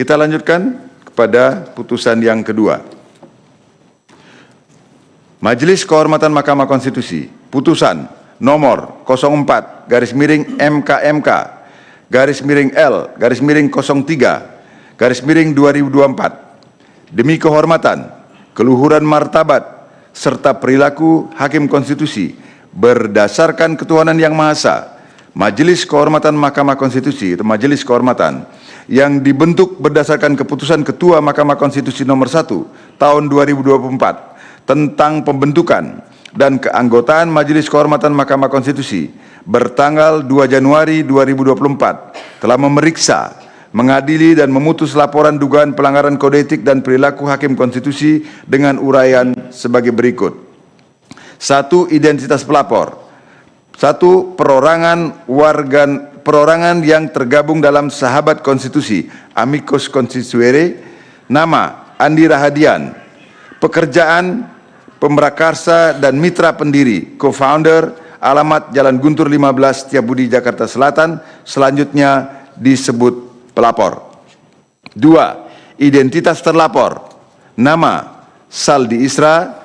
Kita lanjutkan kepada putusan yang kedua. Majelis Kehormatan Mahkamah Konstitusi, putusan nomor 04-MKMK-L-03-2024 demi kehormatan, keluhuran martabat, serta perilaku Hakim Konstitusi berdasarkan ketuhanan Yang Maha Esa, Majelis Kehormatan Mahkamah Konstitusi atau Majelis Kehormatan yang dibentuk berdasarkan keputusan Ketua Mahkamah Konstitusi nomor 1 tahun 2024 tentang pembentukan dan keanggotaan Majelis Kehormatan Mahkamah Konstitusi bertanggal 2 Januari 2024 telah memeriksa, mengadili dan memutus laporan dugaan pelanggaran kode etik dan perilaku Hakim Konstitusi dengan uraian sebagai berikut. 1. Identitas pelapor. 1. Perorangan yang tergabung dalam Sahabat Konstitusi, Amicus Constituere. Nama: Andi Rahadian. Pekerjaan: pemrakarsa dan mitra pendiri, co-founder. Alamat: Jalan Guntur 15, Setiabudi, Jakarta Selatan. Selanjutnya disebut pelapor. 2. Identitas terlapor. Nama: Saldi Isra.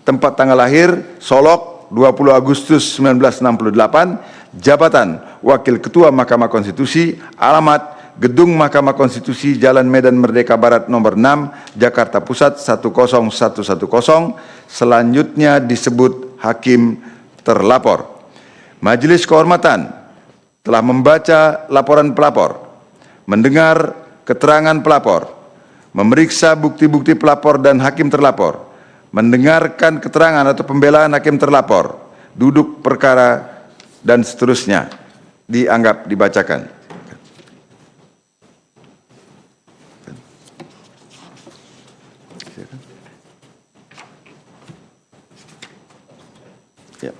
Tempat tanggal lahir: Solok, 20 Agustus 1968. Jabatan: Wakil Ketua Mahkamah Konstitusi. Alamat: Gedung Mahkamah Konstitusi, Jalan Medan Merdeka Barat nomor 6, Jakarta Pusat 10110. Selanjutnya disebut hakim terlapor. Majelis Kehormatan telah membaca laporan pelapor, mendengar keterangan pelapor, memeriksa bukti-bukti pelapor dan hakim terlapor, mendengarkan keterangan atau pembelaan hakim terlapor, duduk perkara, dan seterusnya. Dianggap dibacakan. Ya.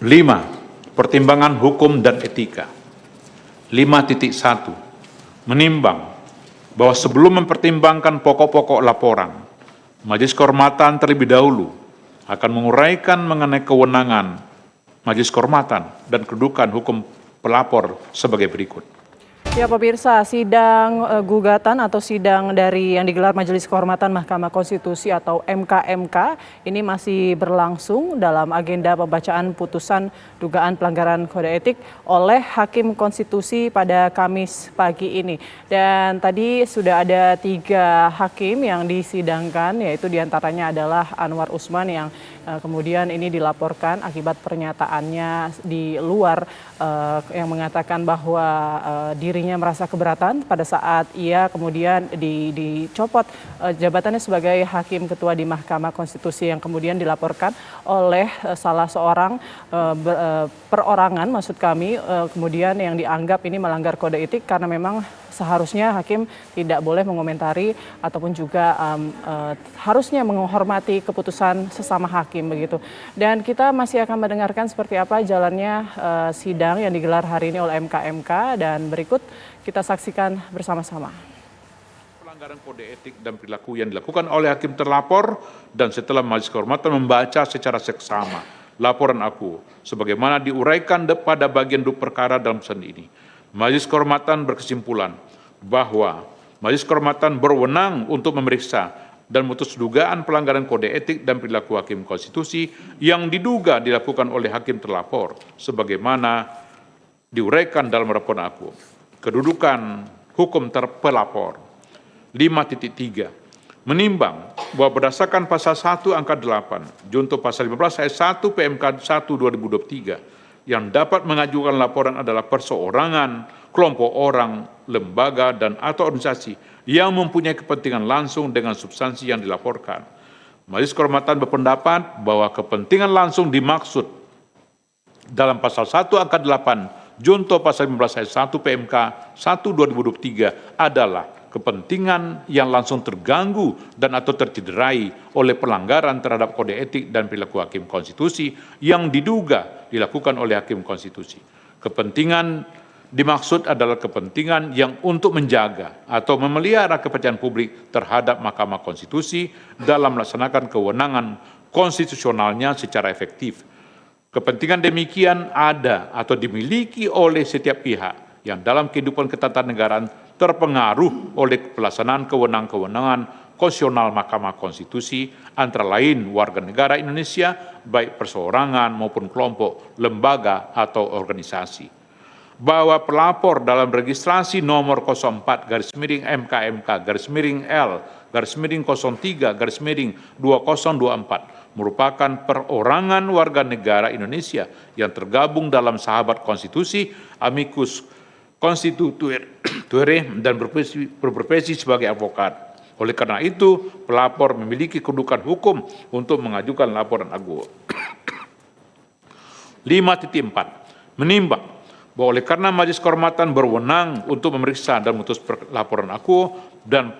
5. Pertimbangan hukum dan etika. 5.1. Menimbang bahwa sebelum mempertimbangkan pokok-pokok laporan, Majelis Kehormatan terlebih dahulu akan menguraikan mengenai kewenangan Majelis Kehormatan dan kedudukan hukum pelapor sebagai berikut. Ya pemirsa, sidang gugatan atau sidang dari yang digelar Majelis Kehormatan Mahkamah Konstitusi atau MKMK ini masih berlangsung dalam agenda pembacaan putusan dugaan pelanggaran kode etik oleh Hakim Konstitusi pada Kamis pagi ini. Dan tadi sudah ada 3 hakim yang disidangkan, yaitu diantaranya adalah Anwar Usman yang kemudian ini dilaporkan akibat pernyataannya di luar yang mengatakan bahwa dirinya merasa keberatan pada saat ia kemudian dicopot jabatannya sebagai Hakim Ketua di Mahkamah Konstitusi, yang kemudian dilaporkan oleh salah seorang perorangan, maksud kami, kemudian yang dianggap ini melanggar kode etik karena memang seharusnya hakim tidak boleh mengomentari ataupun juga harusnya menghormati keputusan sesama hakim begitu. Dan kita masih akan mendengarkan seperti apa jalannya sidang yang digelar hari ini oleh MKMK, dan berikut kita saksikan bersama-sama. Pelanggaran kode etik dan perilaku yang dilakukan oleh hakim terlapor, dan setelah Majelis Kehormatan membaca secara seksama laporan aku sebagaimana diuraikan pada bagian duk perkara dalam putusan ini, Majelis Kehormatan berkesimpulan bahwa Majelis Kehormatan berwenang untuk memeriksa dan memutus dugaan pelanggaran kode etik dan perilaku Hakim Konstitusi yang diduga dilakukan oleh hakim terlapor sebagaimana diuraikan dalam laporan aku. Kedudukan hukum terpelapor. 5.3. Menimbang bahwa berdasarkan pasal 1 angka 8 junto pasal 15 ayat 1 PMK 1 2023 yang dapat mengajukan laporan adalah perseorangan, kelompok orang, lembaga, dan atau organisasi yang mempunyai kepentingan langsung dengan substansi yang dilaporkan. Majelis Kehormatan berpendapat bahwa kepentingan langsung dimaksud dalam pasal 1 angka 8 junto pasal 15 ayat 1 PMK 1 2023 adalah kepentingan yang langsung terganggu dan atau tercederai oleh pelanggaran terhadap kode etik dan perilaku Hakim Konstitusi yang diduga dilakukan oleh Hakim Konstitusi. Kepentingan dimaksud adalah kepentingan yang untuk menjaga atau memelihara kepercayaan publik terhadap Mahkamah Konstitusi dalam melaksanakan kewenangan konstitusionalnya secara efektif. Kepentingan demikian ada atau dimiliki oleh setiap pihak yang dalam kehidupan ketatanegaraan terpengaruh oleh pelaksanaan kewenangan-kewenangan konstitusional Mahkamah Konstitusi, antara lain warga negara Indonesia, baik perseorangan maupun kelompok, lembaga, atau organisasi. Bahwa pelapor dalam registrasi nomor 04 MKMK L/03/2024 merupakan perorangan warga negara Indonesia yang tergabung dalam sahabat konstitusi, amicus constituere, dan berprofesi sebagai advokat. Oleh karena itu, pelapor memiliki kedudukan hukum untuk mengajukan laporan agu. 5.4. Menimbang bahwa oleh karena Majelis Kehormatan berwenang untuk memeriksa dan memutus laporan aku dan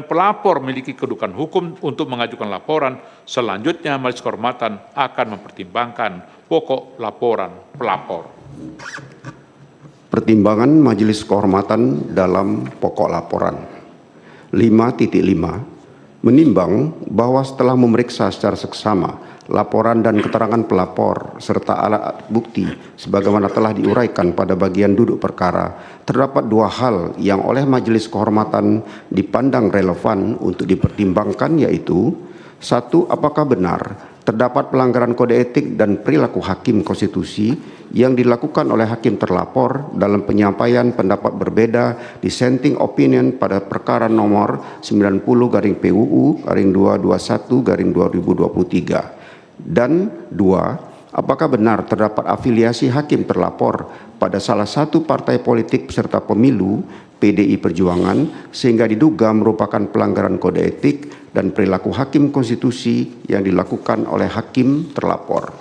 pelapor memiliki kedudukan hukum untuk mengajukan laporan, selanjutnya Majelis Kehormatan akan mempertimbangkan pokok laporan pelapor. Pertimbangan Majelis Kehormatan dalam pokok laporan. 5.5. Menimbang bahwa setelah memeriksa secara seksama laporan dan keterangan pelapor serta alat bukti sebagaimana telah diuraikan pada bagian duduk perkara, terdapat dua hal yang oleh Majelis Kehormatan dipandang relevan untuk dipertimbangkan, yaitu: 1. Apakah benar terdapat pelanggaran kode etik dan perilaku hakim konstitusi yang dilakukan oleh hakim terlapor dalam penyampaian pendapat berbeda dissenting opinion pada perkara nomor 90/PUU/221/2023. Dan 2. Apakah benar terdapat afiliasi hakim terlapor pada salah satu partai politik peserta pemilu PDI Perjuangan sehingga diduga merupakan pelanggaran kode etik dan perilaku hakim konstitusi yang dilakukan oleh hakim terlapor.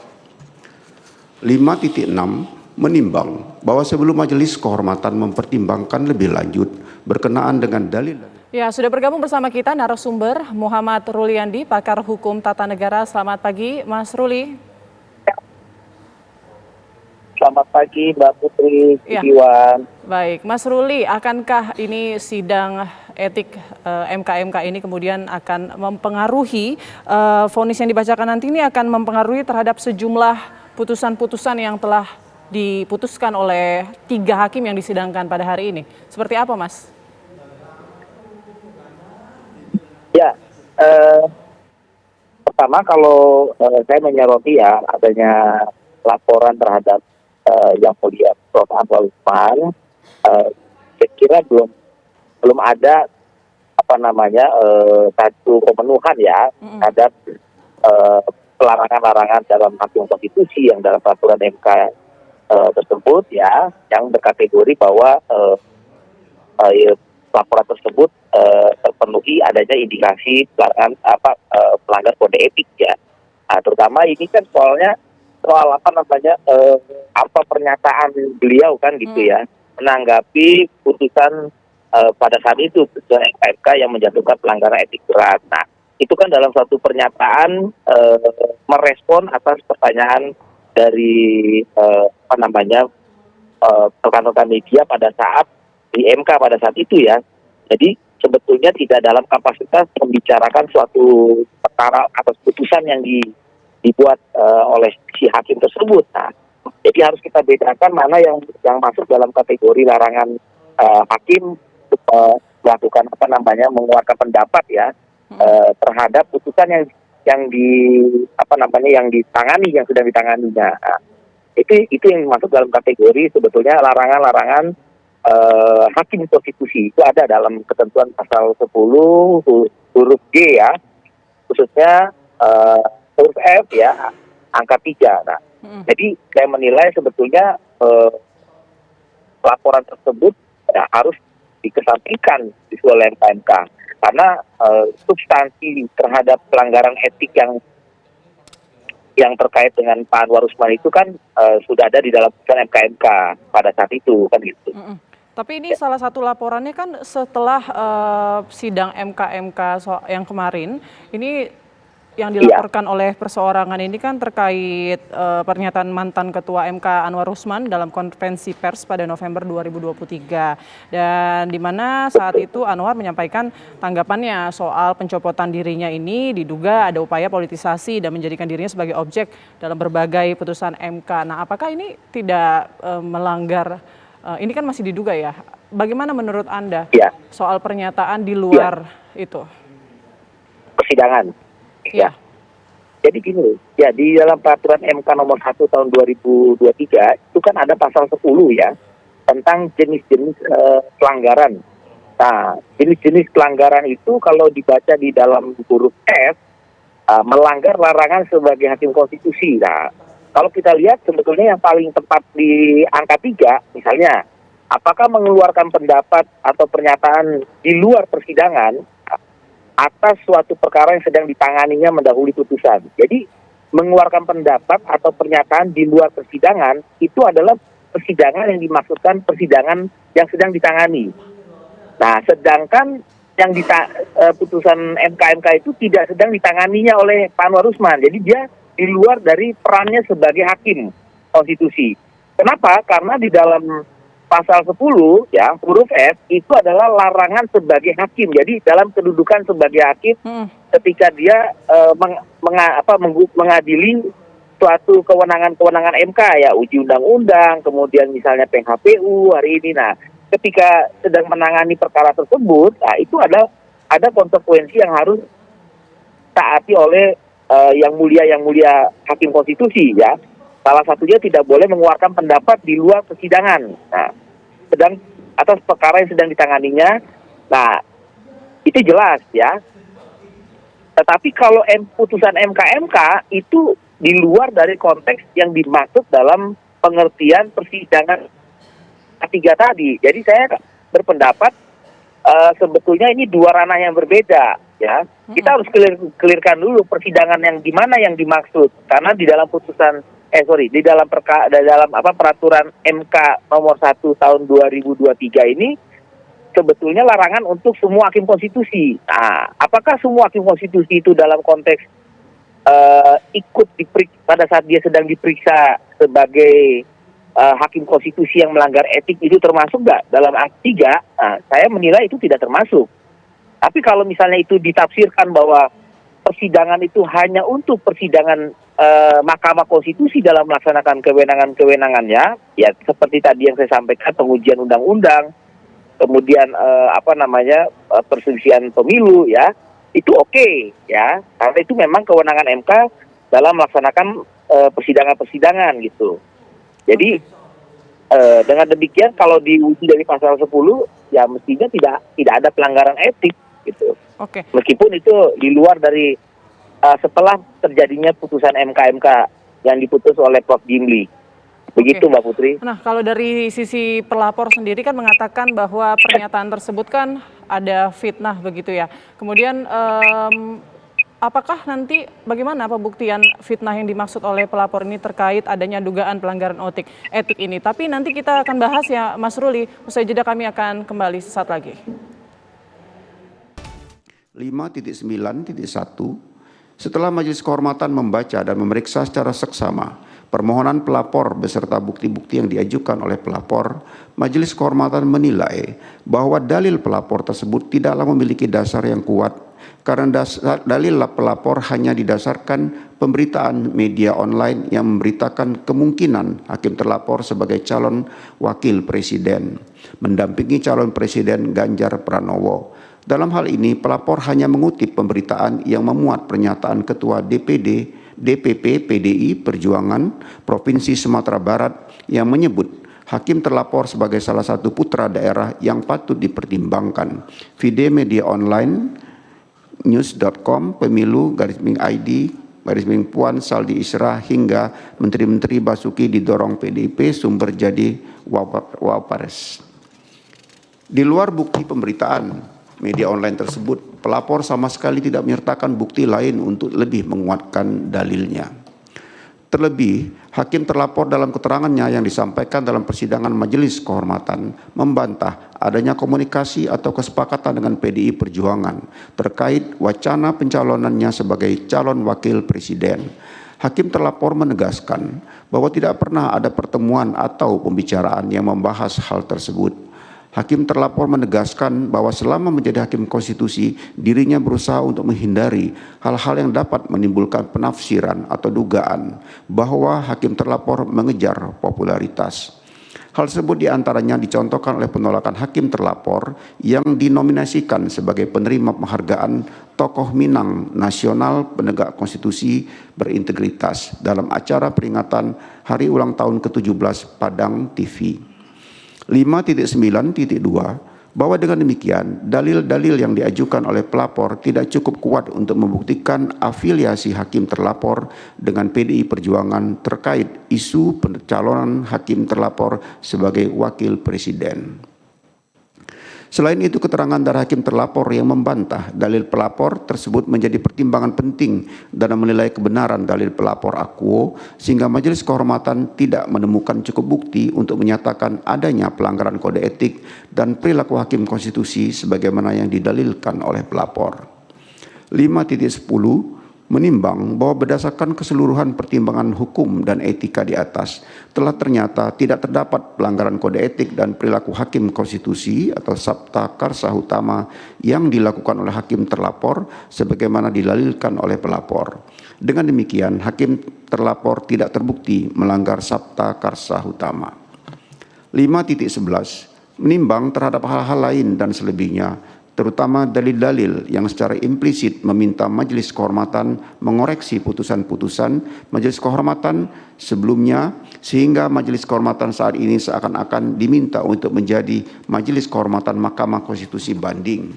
5.6. Menimbang bahwa sebelum Majelis Kehormatan mempertimbangkan lebih lanjut berkenaan dengan dalil. Ya, sudah bergabung bersama kita narasumber Muhammad Ruliandi, pakar hukum tata negara. Selamat pagi, Mas Ruli. Selamat pagi, Mbak Putri, Ya. Iwan. Baik, Mas Ruli, akankah ini sidang etik MKMK ini kemudian akan mempengaruhi vonis yang dibacakan nanti, ini akan mempengaruhi terhadap sejumlah putusan-putusan yang telah diputuskan oleh 3 hakim yang disidangkan pada hari ini? Seperti apa, Mas? Ya, pertama kalau saya menyoroti ya adanya laporan terhadap Yang Mulia Prof. Anwar Usman, saya kira belum ada satu pemenuhan ya terhadap pelarangan-larangan dalam hakim konstitusi yang dalam peraturan MK tersebut ya, yang berkategori bahwa laporan tersebut terpenuhi adanya indikasi pelanggar kode etik ya. Nah, terutama ini kan soal pernyataan beliau kan gitu ya, menanggapi putusan pada saat itu putusan MKMK yang menjatuhkan pelanggaran etik berat. Nah, itu kan dalam satu pernyataan merespon atas pertanyaan dari rekan-rekan media pada saat di MK pada saat itu ya. Jadi sebetulnya tidak dalam kapasitas membicarakan suatu perkara atas putusan yang dibuat oleh si hakim tersebut. Nah, jadi harus kita bedakan mana yang masuk dalam kategori larangan hakim untuk melakukan mengeluarkan pendapat ya terhadap putusan yang sedang ditanganinya. Nah, itu yang masuk dalam kategori sebetulnya larangan-larangan hakim konstitusi. Itu ada dalam ketentuan pasal 10 huruf G ya, khususnya huruf F ya, angka 3. Nah, jadi saya menilai sebetulnya laporan tersebut ya, harus dikesampingkan di oleh MKMK karena substansi terhadap pelanggaran etik yang terkait dengan Pak Anwar Usman itu kan sudah ada di dalam putusan MKMK pada saat itu kan gitu. Tapi ini salah satu laporannya kan setelah sidang MKMK yang kemarin, ini yang dilaporkan oleh perseorangan ini kan terkait pernyataan mantan Ketua MK Anwar Usman dalam konferensi pers pada November 2023. Dan di mana saat itu Anwar menyampaikan tanggapannya soal pencopotan dirinya ini diduga ada upaya politisasi dan menjadikan dirinya sebagai objek dalam berbagai putusan MK. Nah, apakah ini tidak melanggar Ini kan masih diduga ya. Bagaimana menurut Anda Ya, soal pernyataan di luar itu? persidangan. Ya. Jadi gini, ya di dalam peraturan MK nomor 1 tahun 2023 itu kan ada pasal 10 ya tentang jenis-jenis pelanggaran. Nah, jenis-jenis pelanggaran itu kalau dibaca di dalam huruf F melanggar larangan sebagai hakim konstitusi. Nah, kalau kita lihat sebetulnya yang paling tepat di angka 3 misalnya, apakah mengeluarkan pendapat atau pernyataan di luar persidangan atas suatu perkara yang sedang ditanganinya mendahului putusan. Jadi mengeluarkan pendapat atau pernyataan di luar persidangan itu adalah persidangan yang dimaksudkan persidangan yang sedang ditangani. Nah, sedangkan yang putusan MK itu tidak sedang ditanganinya oleh Pak Anwar Usman. Jadi dia di luar dari perannya sebagai hakim konstitusi. Kenapa? Karena di dalam pasal 10 ya huruf F itu adalah larangan sebagai hakim. Jadi dalam kedudukan sebagai hakim ketika dia mengadili suatu kewenangan MK ya, uji undang-undang, kemudian misalnya PHPU hari ini. Nah, ketika sedang menangani perkara tersebut, nah itu ada konsekuensi yang harus taati oleh yang mulia hakim konstitusi ya. Salah satunya tidak boleh mengeluarkan pendapat di luar persidangan. Nah, sedang atas perkara yang sedang ditanganinya. Nah, itu jelas ya. Tetapi kalau putusan MK itu di luar dari konteks yang dimaksud dalam pengertian persidangan ketiga tadi. Jadi saya berpendapat sebetulnya ini dua ranah yang berbeda ya. Kita harus clearkan dulu persidangan yang di mana yang dimaksud. Karena di dalam putusan di dalam peraturan MK nomor 1 tahun 2023 ini sebetulnya larangan untuk semua hakim konstitusi. Nah, apakah semua hakim konstitusi itu dalam konteks ikut pada saat dia sedang diperiksa sebagai hakim konstitusi yang melanggar etik itu termasuk nggak dalam ayat 3? Nah, saya menilai itu tidak termasuk. Tapi kalau misalnya itu ditafsirkan bahwa persidangan itu hanya untuk persidangan Mahkamah Konstitusi dalam melaksanakan kewenangannya, ya seperti tadi yang saya sampaikan, pengujian undang-undang, kemudian perselisihan pemilu, ya itu oke, ya karena itu memang kewenangan MK dalam melaksanakan persidangan-persidangan gitu. Jadi dengan demikian kalau diuji dari pasal 10, ya mestinya tidak ada pelanggaran etik gitu. Oke. Meskipun itu di luar dari setelah terjadinya putusan MK yang diputus oleh Prof. Jimli. Begitu Mbak Putri. Nah, kalau dari sisi pelapor sendiri kan mengatakan bahwa pernyataan tersebut kan ada fitnah begitu ya. Kemudian apakah nanti bagaimana pembuktian fitnah yang dimaksud oleh pelapor ini terkait adanya dugaan pelanggaran etik ini? Tapi nanti kita akan bahas ya Mas Ruli. Usai jeda kami akan kembali sesaat lagi. 5.9.1 Setelah Majelis Kehormatan membaca dan memeriksa secara seksama permohonan pelapor beserta bukti-bukti yang diajukan oleh pelapor, Majelis Kehormatan menilai bahwa dalil pelapor tersebut tidaklah memiliki dasar yang kuat karena dalil pelapor hanya didasarkan pemberitaan media online yang memberitakan kemungkinan hakim terlapor sebagai calon wakil presiden mendampingi calon presiden Ganjar Pranowo. Dalam hal ini, pelapor hanya mengutip pemberitaan yang memuat pernyataan Ketua DPP PDI Perjuangan Provinsi Sumatera Barat yang menyebut hakim terlapor sebagai salah satu putra daerah yang patut dipertimbangkan. Video media online news.com, pemilu, _ID, Puan Saldi Isra hingga Menteri-Menteri Basuki didorong PDIP sumber jadi Wapres. Di luar bukti pemberitaan media online tersebut, pelapor sama sekali tidak menyertakan bukti lain untuk lebih menguatkan dalilnya. Terlebih, hakim terlapor dalam keterangannya yang disampaikan dalam persidangan Majelis Kehormatan membantah adanya komunikasi atau kesepakatan dengan PDI Perjuangan terkait wacana pencalonannya sebagai calon wakil presiden. Hakim terlapor menegaskan bahwa tidak pernah ada pertemuan atau pembicaraan yang membahas hal tersebut. Hakim terlapor menegaskan bahwa selama menjadi hakim konstitusi, dirinya berusaha untuk menghindari hal-hal yang dapat menimbulkan penafsiran atau dugaan bahwa hakim terlapor mengejar popularitas. Hal tersebut diantaranya dicontohkan oleh penolakan hakim terlapor yang dinominasikan sebagai penerima penghargaan Tokoh Minang Nasional Penegak Konstitusi Berintegritas dalam acara peringatan Hari Ulang Tahun ke-17 Padang TV. 5.9.2 bahwa dengan demikian dalil-dalil yang diajukan oleh pelapor tidak cukup kuat untuk membuktikan afiliasi hakim terlapor dengan PDI Perjuangan terkait isu pencalonan hakim terlapor sebagai wakil presiden. Selain itu, keterangan dari hakim terlapor yang membantah dalil pelapor tersebut menjadi pertimbangan penting dalam menilai kebenaran dalil pelapor akuo, sehingga Majelis Kehormatan tidak menemukan cukup bukti untuk menyatakan adanya pelanggaran kode etik dan perilaku hakim konstitusi sebagaimana yang didalilkan oleh pelapor. 5.10 menimbang bahwa berdasarkan keseluruhan pertimbangan hukum dan etika di atas, telah ternyata tidak terdapat pelanggaran kode etik dan perilaku hakim konstitusi atau sabta karsa utama yang dilakukan oleh hakim terlapor sebagaimana dilalilkan oleh pelapor. Dengan demikian, hakim terlapor tidak terbukti melanggar sabta karsa utama. 5.11 menimbang terhadap hal-hal lain dan selebihnya, terutama dalil-dalil yang secara implisit meminta Majelis Kehormatan mengoreksi putusan-putusan Majelis Kehormatan sebelumnya, sehingga Majelis Kehormatan saat ini seakan-akan diminta untuk menjadi Majelis Kehormatan Mahkamah Konstitusi banding.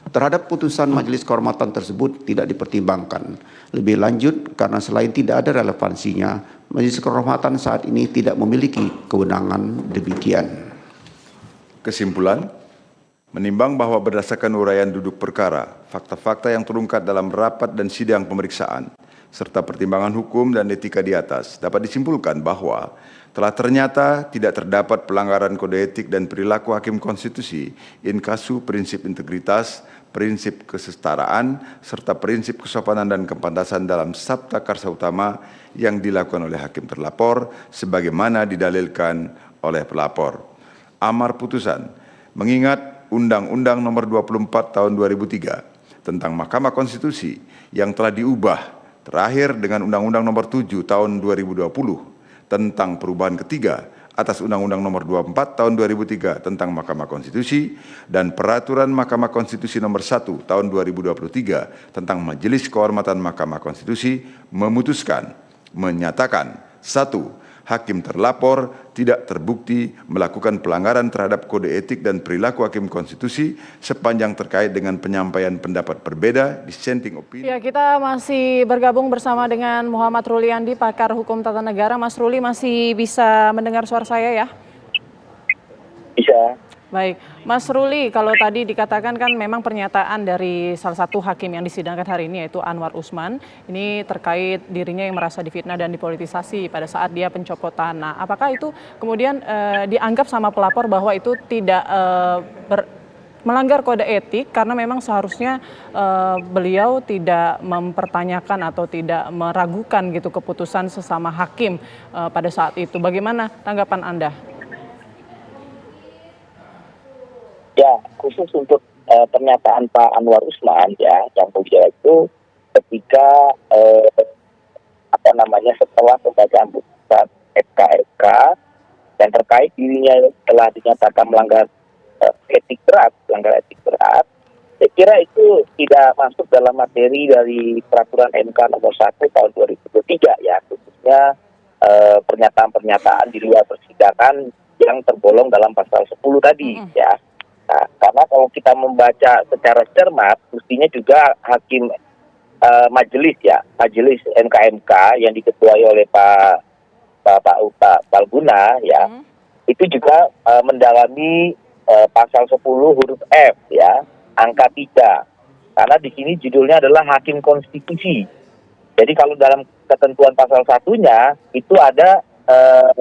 Terhadap putusan Majelis Kehormatan tersebut tidak dipertimbangkan. Lebih lanjut, karena selain tidak ada relevansinya, Majelis Kehormatan saat ini tidak memiliki kewenangan demikian. Kesimpulan, menimbang bahwa berdasarkan uraian duduk perkara, fakta-fakta yang terungkap dalam rapat dan sidang pemeriksaan, serta pertimbangan hukum dan etika di atas, dapat disimpulkan bahwa telah ternyata tidak terdapat pelanggaran kode etik dan perilaku hakim konstitusi in casu prinsip integritas, prinsip kesetaraan, serta prinsip kesopanan dan kepantasan dalam sabta karsa utama yang dilakukan oleh hakim terlapor sebagaimana didalilkan oleh pelapor. Amar putusan, mengingat Undang-Undang Nomor 24 Tahun 2003 tentang Mahkamah Konstitusi yang telah diubah terakhir dengan Undang-Undang Nomor 7 Tahun 2020 tentang perubahan ketiga atas Undang-Undang Nomor 24 Tahun 2003 tentang Mahkamah Konstitusi dan Peraturan Mahkamah Konstitusi Nomor 1 Tahun 2023 tentang Majelis Kehormatan Mahkamah Konstitusi menyatakan 1. Hakim terlapor tidak terbukti melakukan pelanggaran terhadap kode etik dan perilaku hakim konstitusi sepanjang terkait dengan penyampaian pendapat berbeda, dissenting opinion. Ya, kita masih bergabung bersama dengan Muhammad Ruliandi, pakar hukum tata negara. Mas Ruli masih bisa mendengar suara saya ya? Bisa. Baik, Mas Ruli, kalau tadi dikatakan kan memang pernyataan dari salah satu hakim yang disidangkan hari ini yaitu Anwar Usman, ini terkait dirinya yang merasa difitnah dan dipolitisasi pada saat dia pencopotan. Nah, apakah itu kemudian dianggap sama pelapor bahwa itu tidak melanggar kode etik karena memang seharusnya beliau tidak mempertanyakan atau tidak meragukan gitu keputusan sesama hakim pada saat itu. Bagaimana tanggapan Anda? Ya, khusus untuk pernyataan Pak Anwar Usman ya, yang mulia itu ketika setelah pembacaan putusan FKFK dan terkait dirinya telah dinyatakan melanggar etik berat, saya kira itu tidak masuk dalam materi dari peraturan MK nomor 1 tahun 2023 ya, khususnya pernyataan-pernyataan di luar persidangan yang tergolong dalam pasal 10 tadi ya. Nah, karena kalau kita membaca secara cermat, mestinya juga hakim majelis MKMK yang diketuai oleh Pak Palguna ya, itu juga mendalami pasal 10 huruf F ya, angka 3. Karena di sini judulnya adalah hakim konstitusi. Jadi kalau dalam ketentuan pasal satunya itu ada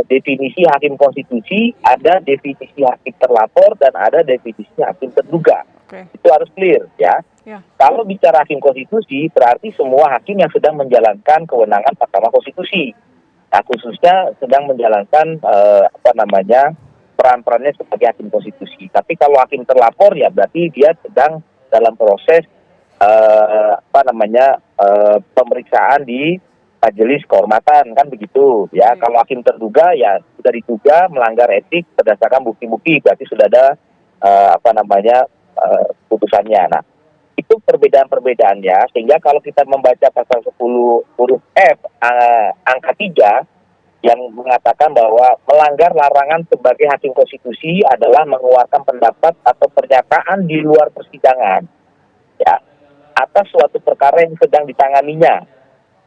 definisi hakim konstitusi, ada definisi hakim terlapor, dan ada definisi hakim terduga. Itu harus clear ya. Kalau bicara hakim konstitusi, berarti semua hakim yang sedang menjalankan kewenangan Mahkamah Konstitusi. Nah, khususnya sedang menjalankan peran-perannya sebagai hakim konstitusi. Tapi kalau hakim terlapor ya berarti dia sedang dalam proses pemeriksaan di majelis kehormatan, kan begitu ya. Kalau hakim terduga ya sudah diduga melanggar etik berdasarkan bukti-bukti, berarti sudah ada putusannya. Nah, itu perbedaan-perbedaannya, sehingga kalau kita membaca pasal 10 huruf F angka 3 yang mengatakan bahwa melanggar larangan sebagai hakim konstitusi adalah mengeluarkan pendapat atau pernyataan di luar persidangan, ya, atas suatu perkara yang sedang ditanganinya.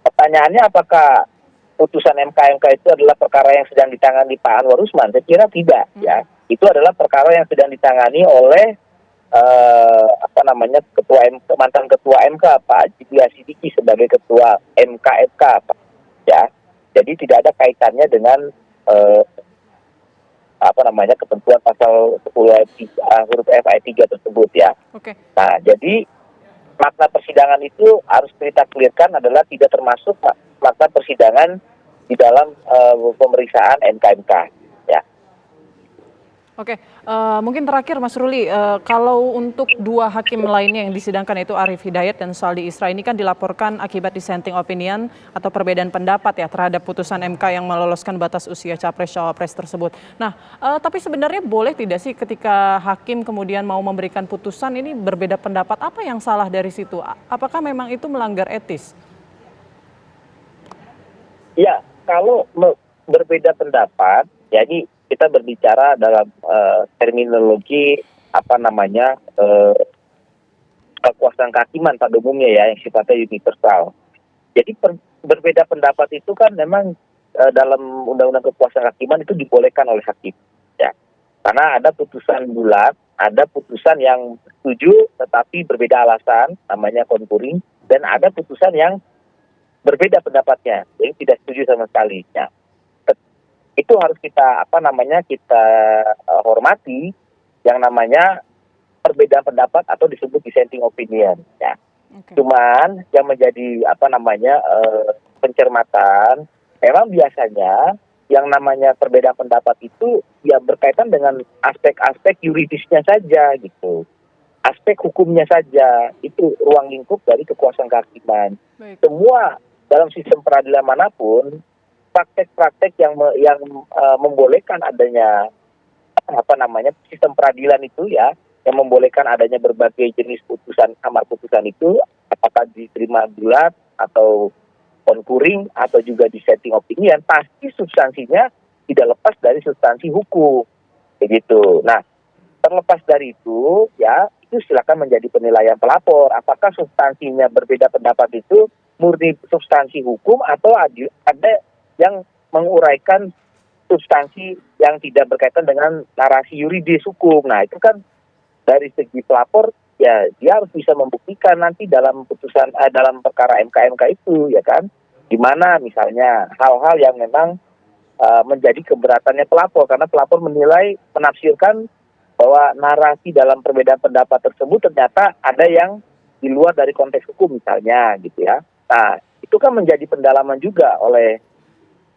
Pertanyaannya, apakah putusan MK itu adalah perkara yang sedang ditangani Pak Anwar Usman? Saya kira tidak, ya. Itu adalah perkara yang sedang ditangani oleh mantan ketua MK Pak Jibli Asidiki sebagai ketua MK, ya. Jadi tidak ada kaitannya dengan ketentuan pasal 10 huruf F ayat 3 tersebut, ya. Oke. Nah, jadi makna persidangan itu harus kita clearkan adalah tidak termasuk makna persidangan di dalam pemeriksaan MK, ya. Oke, mungkin terakhir Mas Ruli, kalau untuk dua hakim lainnya yang disidangkan yaitu Arief Hidayat dan Saldi Isra ini kan dilaporkan akibat dissenting opinion atau perbedaan pendapat ya terhadap putusan MK yang meloloskan batas usia capres-cawapres tersebut. Nah, tapi sebenarnya boleh tidak sih ketika hakim kemudian mau memberikan putusan ini berbeda pendapat, apa yang salah dari situ? Apakah memang itu melanggar etis? Ya, kalau berbeda pendapat, jadi kita berbicara dalam terminologi kekuasaan kehakiman pada umumnya ya, yang sifatnya universal. Jadi berbeda pendapat itu kan memang dalam undang-undang kekuasaan kehakiman itu dibolehkan oleh hakim, ya. Karena ada putusan bulat, ada putusan yang setuju tetapi berbeda alasan, namanya concurring, dan ada putusan yang berbeda pendapatnya, jadi tidak setuju sama sekali. Ya. Itu harus kita hormati yang namanya perbedaan pendapat atau disebut dissenting opinion, ya. Okay. Cuman yang menjadi pencermatan, memang biasanya yang namanya perbedaan pendapat itu ya berkaitan dengan aspek-aspek yuridisnya saja gitu. Aspek hukumnya saja, itu ruang lingkup dari kekuasaan kehakiman. Baik. Semua dalam sistem peradilan manapun, praktek-praktek yang membolehkan adanya sistem peradilan itu ya, yang membolehkan adanya berbagai jenis putusan, amar putusan itu, apakah diterima bulat atau concurring atau juga dissenting opinion, pasti substansinya tidak lepas dari substansi hukum, begitu. Nah, terlepas dari itu, ya, itu silakan menjadi penilaian pelapor. Apakah substansinya berbeda pendapat itu murni substansi hukum atau ada yang menguraikan substansi yang tidak berkaitan dengan narasi yuridis hukum. Nah, itu kan dari segi pelapor, ya dia harus bisa membuktikan nanti dalam putusan dalam perkara MK itu, ya kan, di mana misalnya hal-hal yang memang menjadi keberatannya pelapor, karena pelapor menafsirkan bahwa narasi dalam perbedaan pendapat tersebut ternyata ada yang di luar dari konteks hukum misalnya, gitu ya. Nah, itu kan menjadi pendalaman juga oleh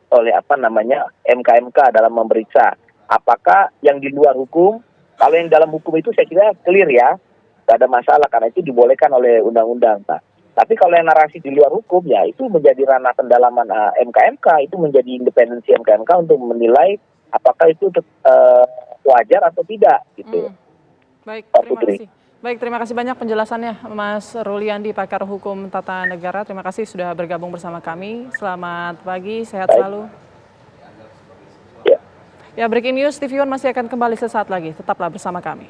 MK dalam memeriksa apakah yang di luar hukum. Kalau yang dalam hukum itu saya kira clear ya, tidak ada masalah karena itu dibolehkan oleh undang-undang. Nah, tapi kalau yang narasi di luar hukum ya itu menjadi ranah pendalaman MK, itu menjadi independensi MK untuk menilai apakah itu wajar atau tidak gitu. Baik, terima kasih. Baik, terima kasih banyak penjelasannya Mas Ruli Andi, pakar hukum tata negara. Terima kasih sudah bergabung bersama kami. Selamat pagi, sehat selalu. Ya, Breaking News TV One masih akan kembali sesaat lagi. Tetaplah bersama kami.